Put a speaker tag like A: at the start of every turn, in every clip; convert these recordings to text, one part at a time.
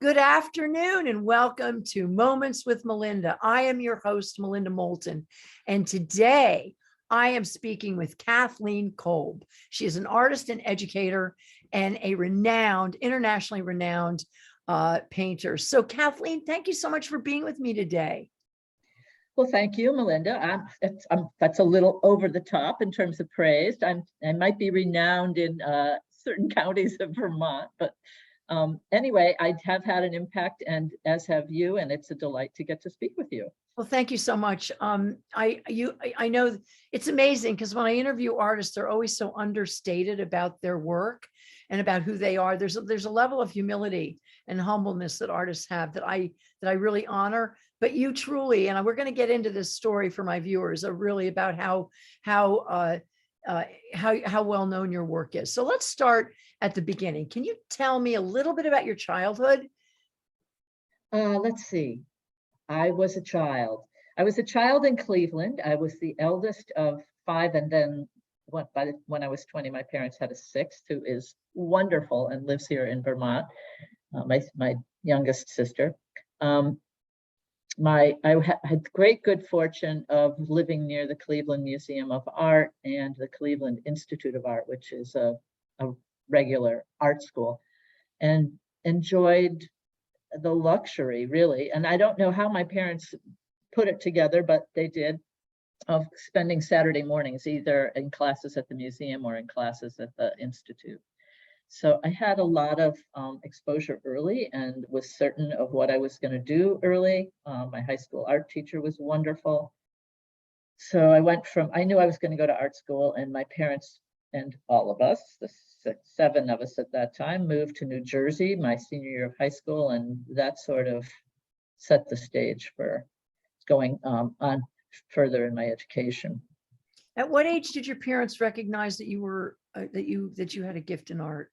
A: Good afternoon and welcome to Moments with Melinda. I am your host, Melinda Moulton, and today I am speaking with Kathleen Kolb. She is an artist and educator and a internationally renowned painter. So Kathleen, thank you so much for being with me today.
B: Well, thank you, Melinda. That's a little over the top in terms of praise. I might be renowned in certain counties of Vermont, but anyway, I have had an impact, and as have you, and it's a delight to get to speak with you.
A: Well, thank you so much. I know it's amazing because when I interview artists, they're always so understated about their work and about who they are. There's a level of humility and humbleness that artists have that I really honor. But you truly, and we're going to get into this story for my viewers, are really about how well known your work is. So let's start at the beginning. Can you tell me a little bit about your childhood?
B: Let's see. I was a child. I was a child in Cleveland. I was the eldest of five, and then when I was 20, my parents had a sixth who is wonderful and lives here in Vermont. My youngest sister. I had great good fortune of living near the Cleveland Museum of Art and the Cleveland Institute of Art, which is a regular art school, and enjoyed the luxury, really. And I don't know how my parents put it together, but they did, of spending Saturday mornings either in classes at the museum or in classes at the Institute. So I had a lot of exposure early and was certain of what I was going to do early. My high school art teacher was wonderful. So I knew I was going to go to art school, and my parents and all of us, the seven of us at that time, moved to New Jersey my senior year of high school, and that sort of set the stage for going on further in my education.
A: At what age did your parents recognize that you were that you had a gift in art?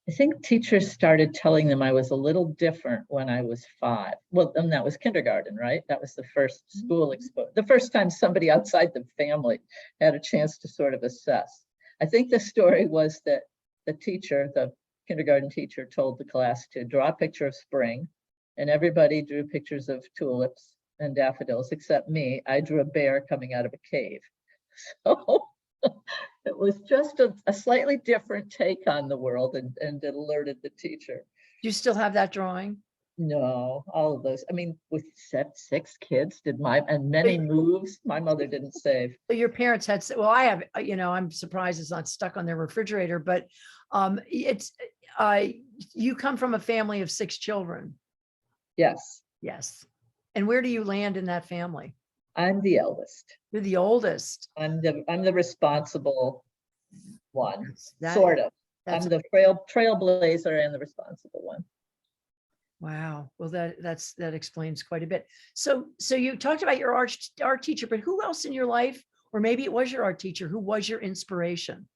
B: I think teachers started telling them I was a little different when I was 5. Well, and that was kindergarten, right? That was the first school exposure, the first time somebody outside the family had a chance to sort of assess. I think the story was that the kindergarten teacher, told the class to draw a picture of spring, and everybody drew pictures of tulips and daffodils except me. I drew a bear coming out of a cave. So it was just a slightly different take on the world, and it alerted the teacher.
A: Do you still have that drawing?
B: No, all of those. I mean, with 6 kids, and many moves, my mother didn't save.
A: Your parents had, well, I have, I'm surprised it's not stuck on their refrigerator, but you come from a family of 6 children.
B: Yes.
A: Yes. And where do you land in that family?
B: I'm the eldest.
A: You're the oldest.
B: I'm the responsible one, sort of. I'm the trailblazer and the responsible one.
A: Wow. Well, that explains quite a bit. So you talked about your art teacher, but who else in your life, or maybe it was your art teacher, who was your inspiration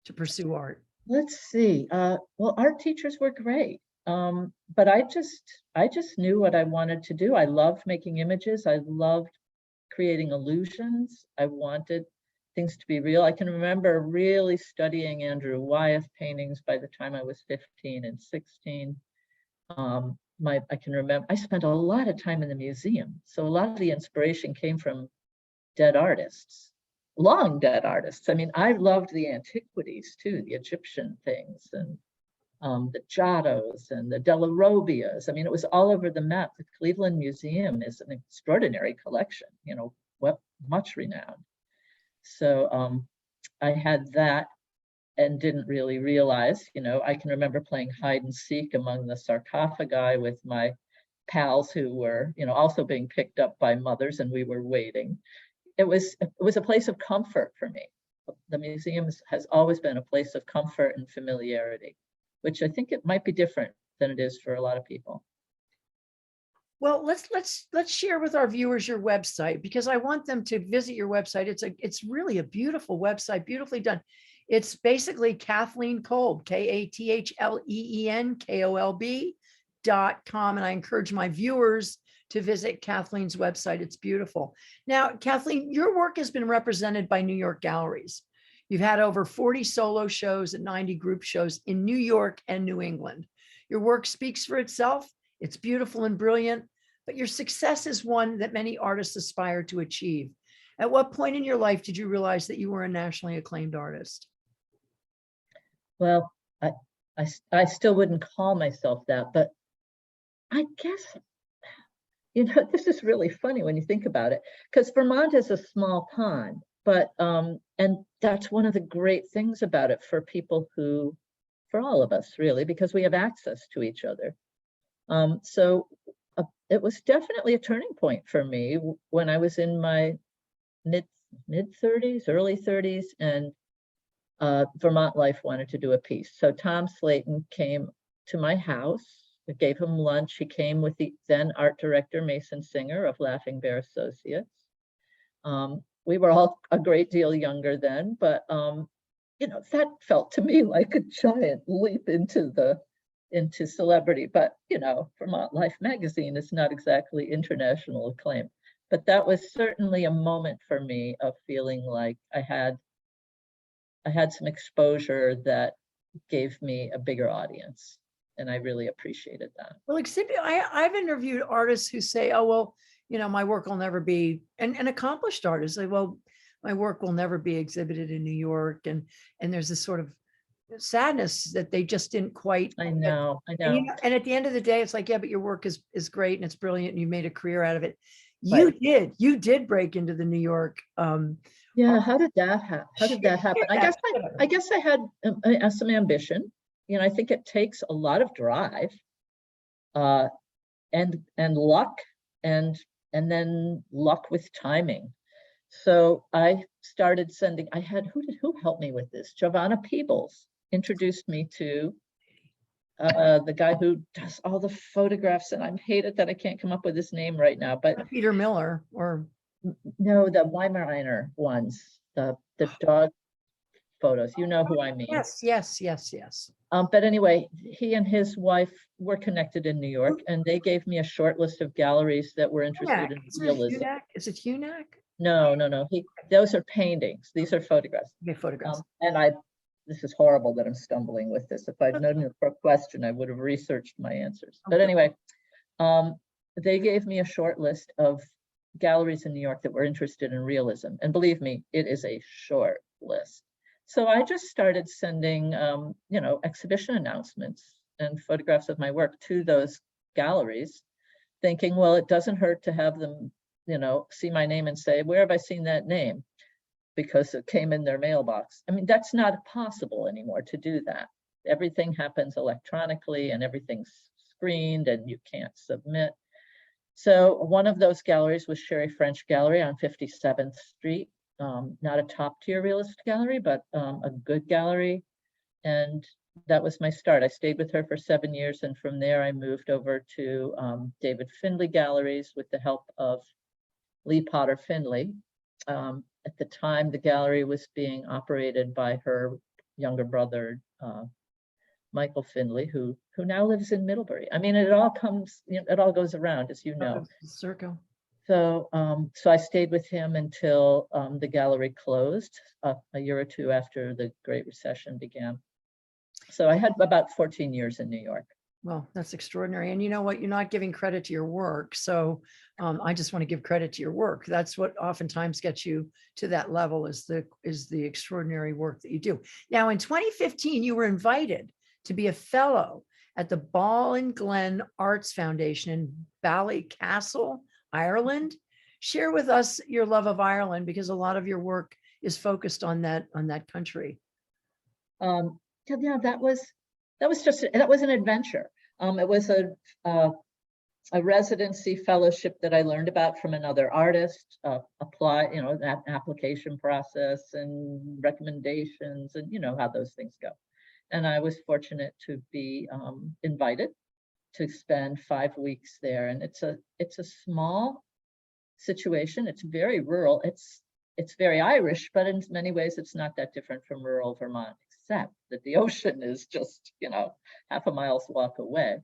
A: to pursue art?
B: Let's see. Well, art teachers were great. But I just knew what I wanted to do. I loved making images. I loved creating illusions. I wanted things to be real. I can remember really studying Andrew Wyeth paintings by the time I was 15 and 16. I can remember I spent a lot of time in the museum. So a lot of the inspiration came from dead artists, long dead artists. I mean, I loved the antiquities too, the Egyptian things, and the Giottos and the Della Robbias. I mean, it was all over the map. The Cleveland Museum is an extraordinary collection, much renowned. So I had that and didn't really realize, I can remember playing hide and seek among the sarcophagi with my pals who were, also being picked up by mothers, and we were waiting. It was a place of comfort for me. The museum has always been a place of comfort and familiarity, which I think it might be different than it is for a lot of people.
A: Well, let's share with our viewers your website, because I want them to visit your website. It's really a beautiful website, beautifully done. It's basically Kathleen Kolb, Kathleen.Kolb.com. And I encourage my viewers to visit Kathleen's website. It's beautiful. Now, Kathleen, your work has been represented by New York galleries. You've had over 40 solo shows and 90 group shows in New York and New England. Your work speaks for itself. It's beautiful and brilliant, but your success is one that many artists aspire to achieve. At what point in your life did you realize that you were a nationally acclaimed artist?
B: Well, I still wouldn't call myself that, but I guess, this is really funny when you think about it, because Vermont is a small pond, but, and that's one of the great things about it for people who, for all of us really, because we have access to each other. So it was definitely a turning point for me when I was in my mid 30s, early 30s, and Vermont Life wanted to do a piece. So Tom Slayton came to my house. I gave him lunch. He came with the then art director, Mason Singer of Laughing Bear Associates. We were all a great deal younger then, but that felt to me like a giant leap into celebrity. But Vermont Life magazine is not exactly international acclaim. But that was certainly a moment for me of feeling like I had some exposure that gave me a bigger audience. And I really appreciated that.
A: Well, I've interviewed artists who say, oh, well, my work will never be, and accomplished artists say, well, my work will never be exhibited in New York. And there's this sort of sadness that they just didn't quite.
B: I know.
A: And at the end of the day, it's like, yeah, but your work is great and it's brilliant and you made a career out of it.
B: Right.
A: You did break into the New York.
B: Yeah, how did that happen? I guess I had some ambition. I think it takes a lot of drive, and luck, and then luck with timing. So I started sending. I had who helped me with this? Giovanna Peebles introduced me to the guy who does all the photographs, and I hate it that I can't come up with his name right now. But
A: Peter Miller, or
B: no, the Weimaraner ones, the dog photos. You know who I mean?
A: Yes.
B: But anyway, he and his wife were connected in New York, and they gave me a short list of galleries that were interested in realism.
A: Is it Hunack?
B: No. Those are paintings. These are photographs.
A: Okay, photographs.
B: And this is horrible that I'm stumbling with this. If I'd known the question, I would have researched my answers. Okay. But anyway, they gave me a short list of galleries in New York that were interested in realism. And believe me, it is a short list. So I just started sending, exhibition announcements and photographs of my work to those galleries, thinking, well, it doesn't hurt to have them, see my name and say, where have I seen that name? Because it came in their mailbox. I mean, that's not possible anymore to do that. Everything happens electronically and everything's screened and you can't submit. So one of those galleries was Sherry French Gallery on 57th Street. Not a top tier realist gallery, but a good gallery. And that was my start. I stayed with her for 7 years. And from there, I moved over to David Findlay Galleries with the help of Lee Potter Findlay. At the time, the gallery was being operated by her younger brother, Michael Findlay, who now lives in Middlebury. I mean, it all comes, it all goes around, as you know.
A: Circle.
B: So I stayed with him until the gallery closed a year or two after the Great Recession began. So I had about 14 years in New York.
A: Well, that's extraordinary. And you know what? You're not giving credit to your work. So I just want to give credit to your work. That's what oftentimes gets you to that level, is the extraordinary work that you do. Now, in 2015, you were invited to be a fellow at the Ball and Glen Arts Foundation in Ballycastle, Ireland. Share with us your love of Ireland, because a lot of your work is focused on that country.
B: Yeah, that was an adventure. It was a residency fellowship that I learned about from another artist. That application process and recommendations, and how those things go. And I was fortunate to be invited to spend 5 weeks there. And it's a small situation. It's very rural. It's very Irish, but in many ways it's not that different from rural Vermont, except that the ocean is just, half a mile's walk away.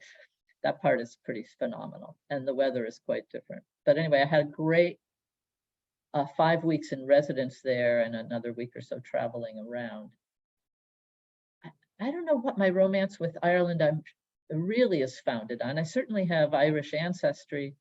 B: That part is pretty phenomenal. And the weather is quite different. But anyway, I had a great 5 weeks in residence there and another week or so traveling around. I don't know what my romance with Ireland, really is founded on. I certainly have Irish ancestry.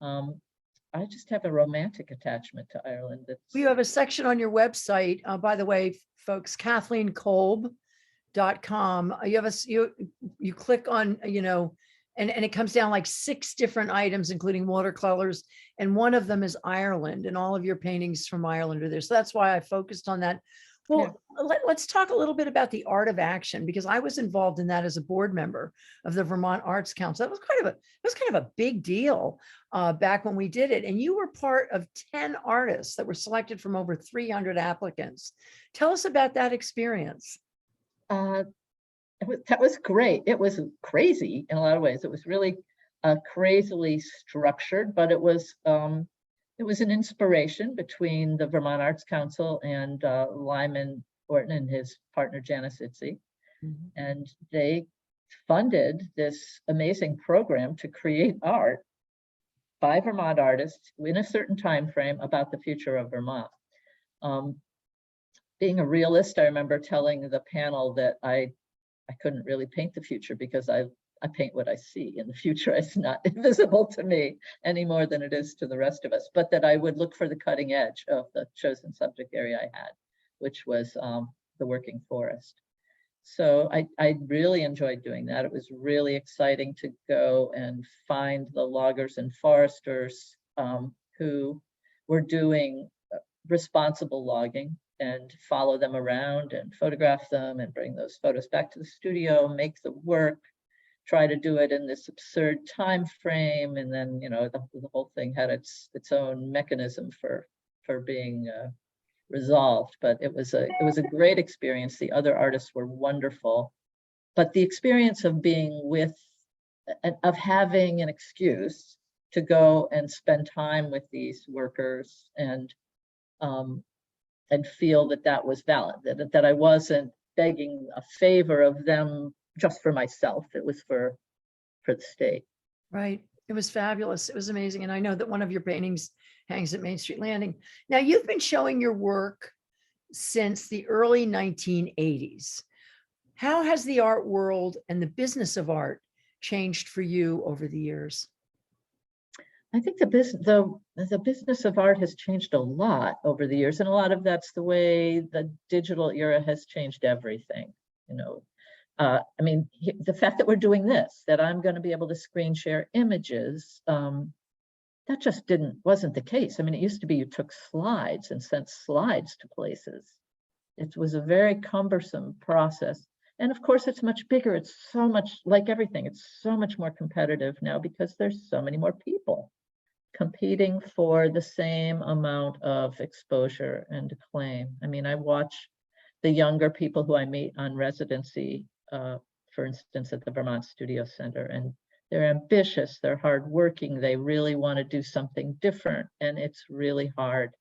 B: I just have a romantic attachment to Ireland.
A: You have a section on your website, by the way, folks, Kathleen Kolb.com. You have you click on, and it comes down like 6 different items, including watercolors. And one of them is Ireland, and all of your paintings from Ireland are there. So that's why I focused on that. Well, let's talk a little bit about the Art of Action, because I was involved in that as a board member of the Vermont Arts Council. That was kind of a big deal back when we did it. And you were part of 10 artists that were selected from over 300 applicants. Tell us about that experience.
B: That was great. It was crazy in a lot of ways. It was really crazily structured, but it was an inspiration between the Vermont Arts Council and Lyman Orton and his partner Janice Itzy.
A: Mhm.
B: And they funded this amazing program to create art by Vermont artists in a certain time frame about the future of Vermont. Being a realist, I remember telling the panel that I couldn't really paint the future because I paint what I see in the future. It's not invisible to me any more than it is to the rest of us, but that I would look for the cutting edge of the chosen subject area I had, which was the working forest. So I really enjoyed doing that. It was really exciting to go and find the loggers and foresters who were doing responsible logging and follow them around and photograph them and bring those photos back to the studio, make the work, try to do it in this absurd time frame. And then, the whole thing had its own mechanism for being resolved. But it was a great experience. The other artists were wonderful, but the experience of being of having an excuse to go and spend time with these workers and feel that was valid, that I wasn't begging a favor of them just for myself. It was for the state.
A: Right. It was fabulous. It was amazing. And I know that one of your paintings hangs at Main Street Landing. Now, you've been showing your work since the early 1980s. How has the art world and the business of art changed for you over the years?
B: I think the business of art has changed a lot over the years, and a lot of that's the way the digital era has changed everything. The fact that we're doing this, that I'm going to be able to screen share images, that just wasn't the case. I mean, it used to be you took slides and sent slides to places. It was a very cumbersome process. And of course, it's much bigger. It's so much like everything. It's so much more competitive now because there's so many more people competing for the same amount of exposure and acclaim. I mean, I watch the younger people who I meet on residency, for instance, at the Vermont Studio Center, and they're ambitious, they're hardworking, they really want to do something different. And it's really hard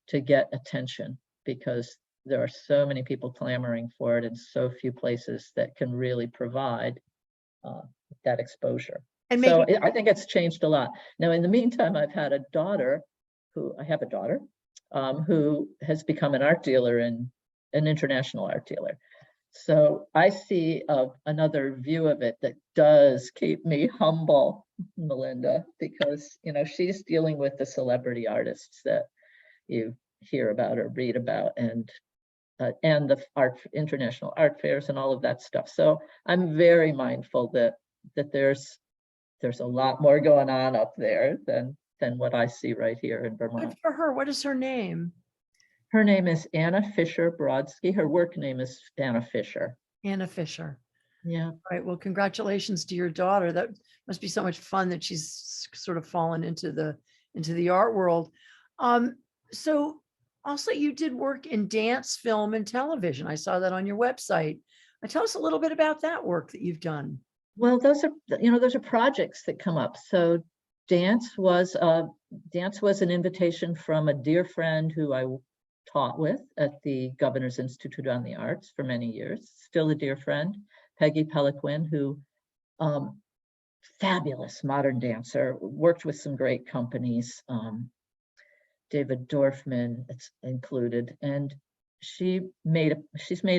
B: to get attention because there are so many people clamoring for it and so few places that can really provide that exposure. And so I think it's changed a lot. Now, in the meantime, I have a daughter who has become an art dealer and an international art dealer. So I see another view of it that does keep me humble, Melinda, because she's dealing with the celebrity artists that you hear about or read about, and the international art fairs and all of that stuff. So I'm very mindful that there's a lot more going on up there than what I see right here in Vermont.
A: Good for her. What is her name?
B: Her name is Anna Fisher Brodsky. Her work name is Anna Fisher.
A: Anna Fisher.
B: Yeah.
A: All right. Well, congratulations to your daughter. That must be so much fun that she's sort of fallen into the art world. So also you did work in dance, film, and television. I saw that on your website. Tell us a little bit about that work that you've done.
B: Well, those are projects that come up. So dance was an invitation from a dear friend who I taught with at the Governor's Institute on the Arts for many years, still a dear friend, Peggy Peliquin, who fabulous modern dancer, worked with some great companies, David Dorfman it's included. And she's made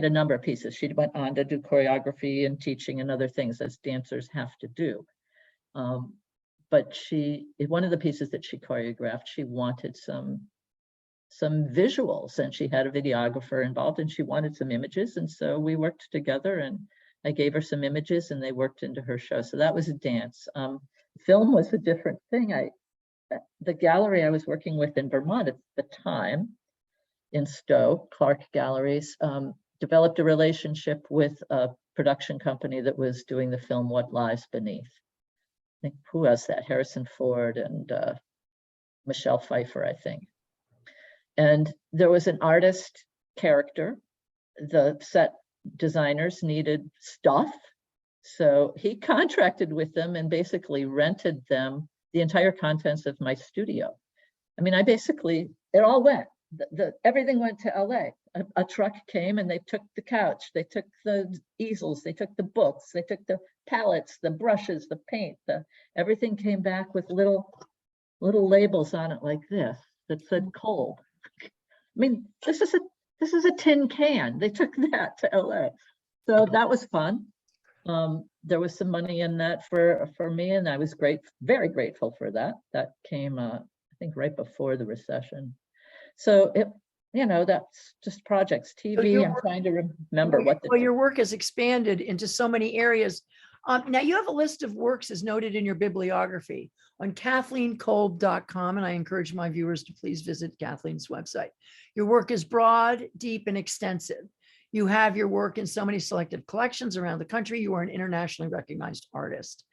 B: a number of pieces. She went on to do choreography and teaching and other things as dancers have to do. But one of the pieces that she choreographed, she wanted some visuals, and she had a videographer involved, and she wanted some images. And so we worked together, and I gave her some images and they worked into her show. So that was a dance. Film was a different thing. The gallery I was working with in Vermont at the time, in Stowe, Clark Galleries, developed a relationship with a production company that was doing the film What Lies Beneath. I think, who was that? Harrison Ford and Michelle Pfeiffer, I think. And there was an artist character. The set designers needed stuff. So he contracted with them and basically rented them the entire contents of my studio. I mean, it all went. Everything went to LA. A truck came and they took the couch, they took the easels, they took the books, they took the palettes, the brushes, the paint, everything came back with little labels on it like this that said Kolb. I mean, this is a tin can. They took that to LA. So that was fun. There was some money in that for me, and I was very grateful for that. That came, I think, right before the recession. So that's just projects. TV, I'm trying to remember what
A: well, your work has expanded into so many areas. Now you have a list of works as noted in your bibliography on KathleenKolb.com, and I encourage my viewers to please visit Kathleen's website. Your work is broad, deep, and extensive. You have your work in so many selected collections around the country. You are an internationally recognized artist.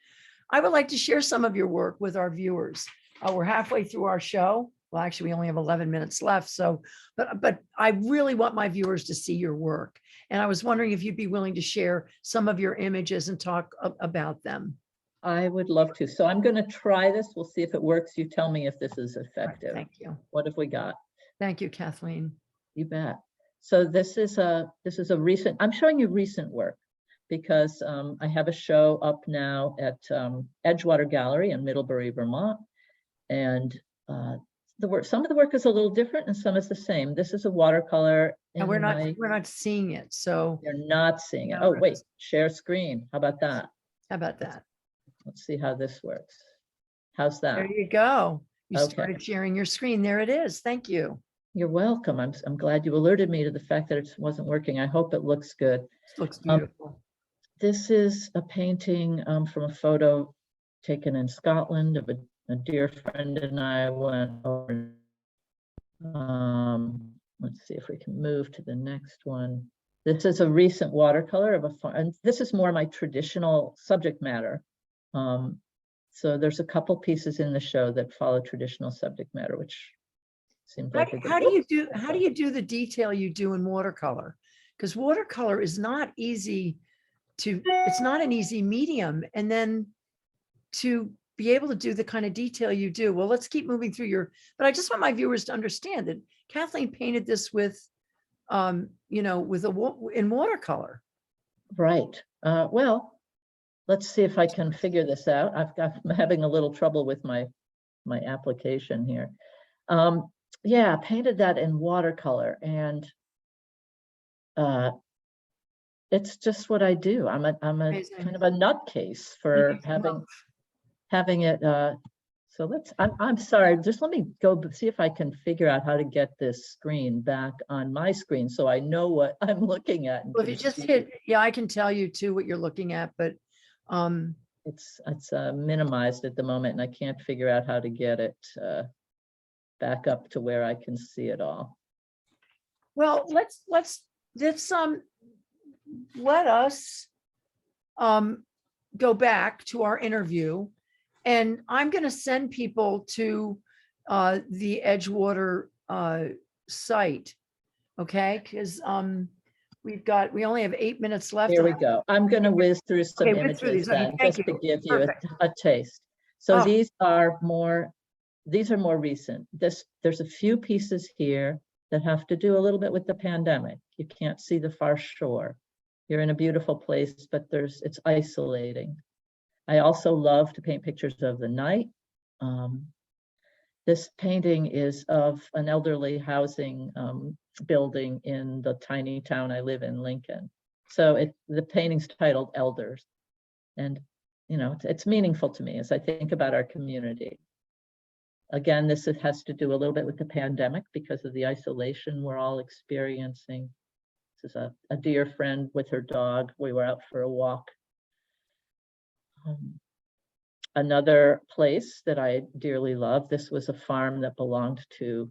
A: I would like to share some of your work with our viewers. We're halfway through our show. Well, actually, we only have 11 minutes left. So, but I really want my viewers to see your work. And I was wondering if you'd be willing to share some of your images and talk about them.
B: I would love to. So I'm going to try this. We'll see if it works. You tell me if this is effective.
A: Thank you.
B: What have we got?
A: Thank you, Kathleen.
B: You bet. So this is a recent, I'm showing you recent work because I have a show up now at Edgewater Gallery in Middlebury, Vermont. And some of the work is a little different and some is the same. This is a watercolor.
A: And we're not seeing it. So
B: you're not seeing it. Oh, wait, share screen. How about that?
A: How about that?
B: Let's see how this works. How's that?
A: There you go. You
B: Okay.
A: started sharing your screen. There it is. Thank you.
B: You're welcome. I'm glad you alerted me to the fact that it wasn't working. I hope it looks good.
A: This looks beautiful.
B: This is a painting from a photo taken in Scotland of a dear friend and I went over. Let's see if we can move to the next one. This is a recent watercolor of and this is more my traditional subject matter. So there's a couple pieces in the show that follow traditional subject matter, which seems like a good.
A: How do you do the detail you do in watercolor? Because watercolor is not easy it's not an easy medium. And then to be able to do the kind of detail you do. Well, let's keep moving through but I just want my viewers to understand that Kathleen painted this with, in watercolor.
B: Right. Well, let's see if I can figure this out. I'm having a little trouble with my application here. Yeah, painted that in watercolor, and it's just what I do. I'm a kind of a nutcase for having it. So I'm sorry. Just let me go see if I can figure out how to get this screen back on my screen so I know what I'm looking at.
A: Well, if you just hit, I can tell you too what you're looking at, but
B: it's minimized at the moment, and I can't figure out how to get it back up to where I can see it all.
A: Well, let's let us go back to our interview, and I'm going to send people to the Edgewater site, okay? Because we only have 8 minutes left.
B: Here we go. I'm going to whiz through some images then, just to give you a taste. So these are more recent. There's a few pieces here that have to do a little bit with the pandemic. You can't see the far shore. You're in a beautiful place, but it's isolating. I also love to paint pictures of the night. This painting is of an elderly housing building in the tiny town I live in, Lincoln. So the painting's titled Elders. And, you know, it's meaningful to me as I think about our community. Again, this has to do a little bit with the pandemic because of the isolation we're all experiencing. This is a dear friend with her dog. We were out for a walk. Another place that I dearly love, this was a farm that belonged to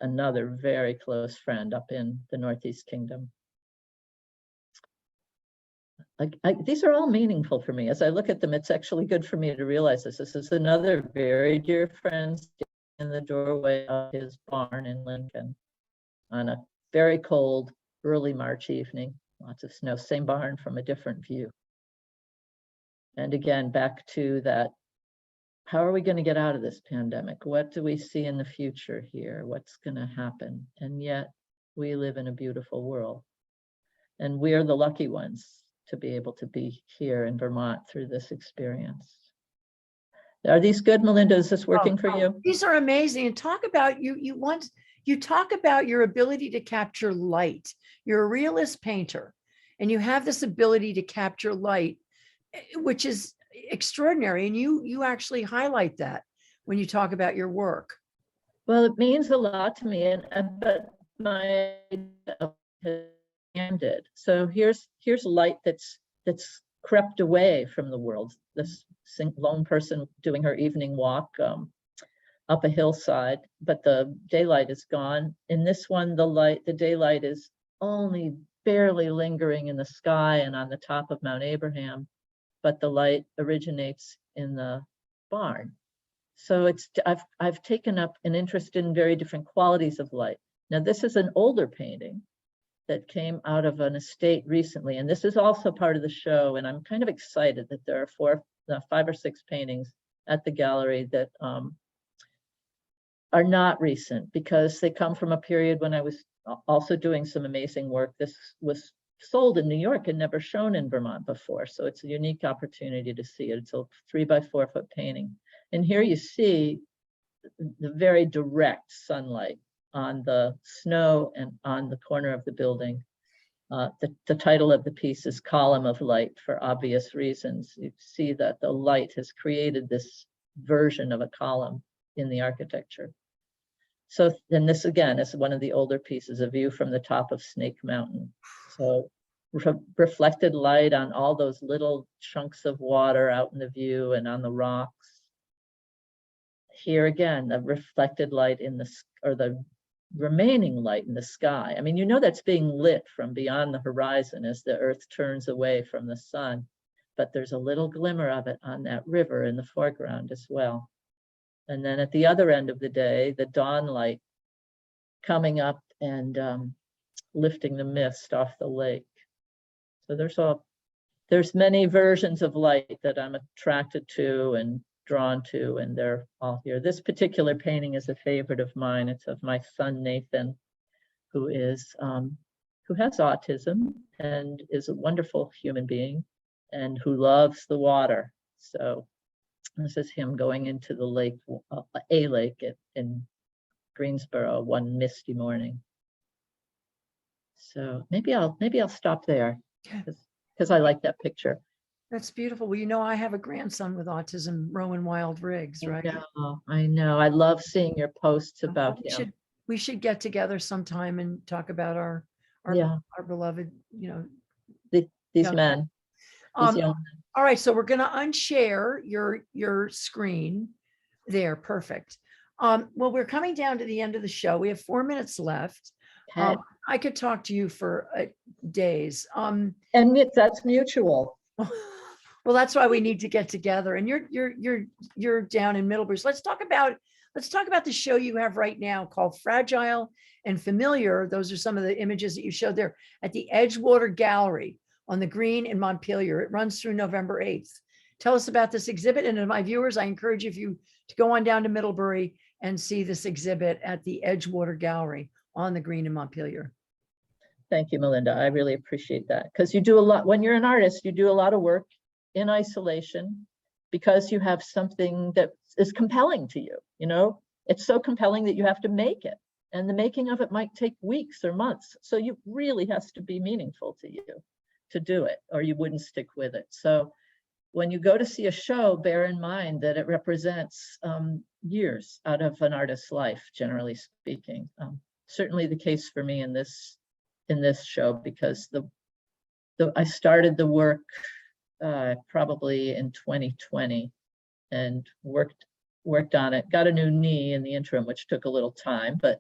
B: another very close friend up in the Northeast Kingdom. These are all meaningful for me. As I look at them, it's actually good for me to realize this. This is another very dear friend in the doorway of his barn in Lincoln on a very cold, early March evening. Lots of snow, same barn from a different view. And again, back to that, how are we going to get out of this pandemic? What do we see in the future here? What's going to happen? And yet we live in a beautiful world. And we are the lucky ones to be able to be here in Vermont through this experience. Are these good, Melinda? Is this working for you?
A: These are amazing. And talk about you talk about your ability to capture light. You're a realist painter, and you have this ability to capture light, which is extraordinary. And you actually highlight that when you talk about your work.
B: Well, it means a lot to me, but my ended. So here's light that's crept away from the world. This lone person doing her evening walk up a hillside, but the daylight is gone. In this one, the daylight is only barely lingering in the sky and on the top of Mount Abraham, but the light originates in the barn. So I've taken up an interest in very different qualities of light. Now, this is an older painting that came out of an estate recently, and this is also part of the show. And I'm kind of excited that there are 5 or 6 paintings at the gallery that are not recent, because they come from a period when I was also doing some amazing work. This was sold in New York and never shown in Vermont before, so it's a unique opportunity to see it. It's a 3 by 4 foot painting, and here you see the very direct sunlight on the snow and on the corner of the building. The title of the piece is Column of Light for obvious reasons. You see that the light has created this version of a column in the architecture. So then this again is one of the older pieces, a view from the top of Snake Mountain. So reflected light on all those little chunks of water out in the view and on the rocks. Here again, the reflected light in the remaining light in the sky. I mean, you know that's being lit from beyond the horizon as the earth turns away from the sun, but there's a little glimmer of it on that river in the foreground as well. And then at the other end of the day, the dawn light coming up and lifting the mist off the lake. So there's many versions of light that I'm attracted to and drawn to, and they're all here. This particular painting is a favorite of mine. It's of my son Nathan, who has autism and is a wonderful human being and who loves the water. So this is him going into the lake, a lake in Greensboro one misty morning. So maybe I'll stop there because I like that picture.
A: That's beautiful. Well, you know, I have a grandson with autism, Rowan Wild Riggs, right?
B: I know. I love seeing your posts about him.
A: We should get together sometime and talk about our beloved, you know,
B: these men. These young men.
A: All right, so we're going to unshare your screen there. Perfect. Well, we're coming down to the end of the show. We have 4 minutes left.
B: Okay.
A: I could talk to you for days.
B: And that's mutual.
A: Well, that's why we need to get together. And you're down in Middlebury. So let's talk about the show you have right now called Fragile and Familiar. Those are some of the images that you showed there at the Edgewater Gallery on the Green in Montpelier. It runs through November 8th. Tell us about this exhibit. And to my viewers, I encourage you to go on down to Middlebury and see this exhibit at the Edgewater Gallery on the Green in Montpelier.
B: Thank you, Melinda. I really appreciate that, because you do a lot. When you're an artist, you do a lot of work in isolation because you have something that is compelling to you. You know, it's so compelling that you have to make it. And the making of it might take weeks or months. So you really has to be meaningful to you to do it, or you wouldn't stick with it. So when you go to see a show, bear in mind that it represents years out of an artist's life, generally speaking. Certainly the case for me in this show, because I started the work probably in 2020 and worked on it. Got a new knee in the interim, which took a little time, but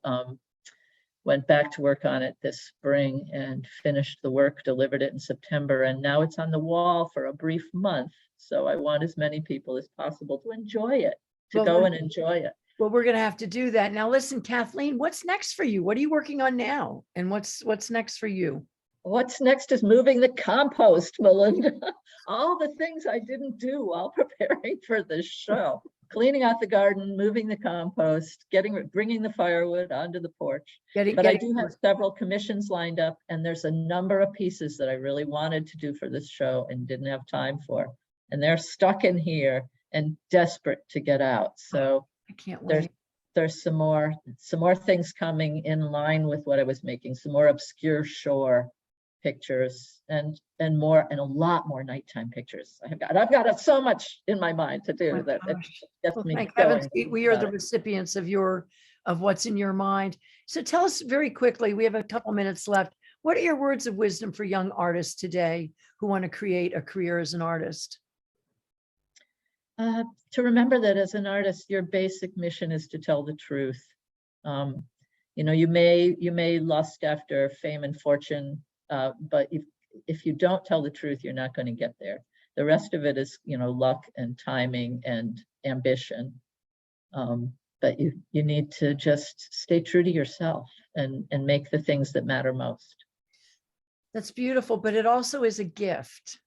B: went back to work on it this spring and finished the work, delivered it in September, and now it's on the wall for a brief month. So I want as many people as possible to enjoy it, to go and enjoy it.
A: Well, we're going to have to do that. Now, listen, Kathleen, what's next for you? What are you working on now? And what's next for you?
B: What's next is moving the compost, Melinda. All the things I didn't do while preparing for this show. Cleaning out the garden, moving the compost, bringing the firewood onto the porch. But I do have several commissions lined up, and there's a number of pieces that I really wanted to do for this show and didn't have time for. And they're stuck in here and desperate to get out. So
A: I can't wait.
B: There's some more things coming in line with what I was making, some more obscure shore pictures and a lot more nighttime pictures. I've got so much in my mind to do that gets me going.
A: We are the recipients of what's in your mind. So tell us very quickly, we have a couple minutes left. What are your words of wisdom for young artists today who want to create a career as an artist?
B: To remember that as an artist, your basic mission is to tell the truth. You may lust after fame and fortune, but if you don't tell the truth, you're not going to get there. The rest of it is, luck and timing and ambition. But you need to just stay true to yourself and make the things that matter most.
A: That's beautiful, but it also is a gift.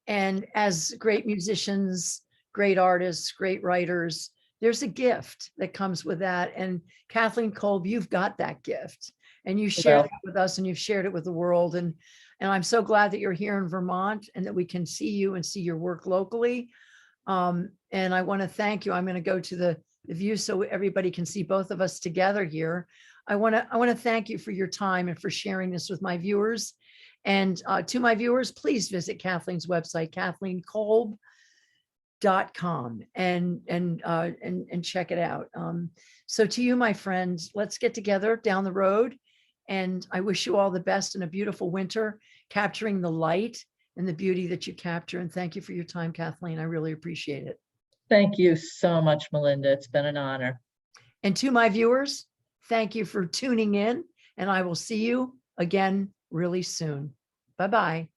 A: And as great musicians, great artists, great writers, there's a gift that comes with that. And Kathleen Kolb, you've got that gift. And you shared it with us, and you've shared it with the world. And I'm so glad that you're here in Vermont and that we can see you and see your work locally. And I want to thank you. I'm going to go to the view so everybody can see both of us together here. I want to thank you for your time and for sharing this with my viewers. And to my viewers, please visit Kathleen's website, KathleenKolb.com, and check it out. So to you, my friends, let's get together down the road. And I wish you all the best in a beautiful winter, capturing the light and the beauty that you capture. And thank you for your time, Kathleen. I really appreciate it. Thank you so much, Melinda. It's been an honor. And to my viewers, thank you for tuning in, and I will see you again really soon. Bye-bye.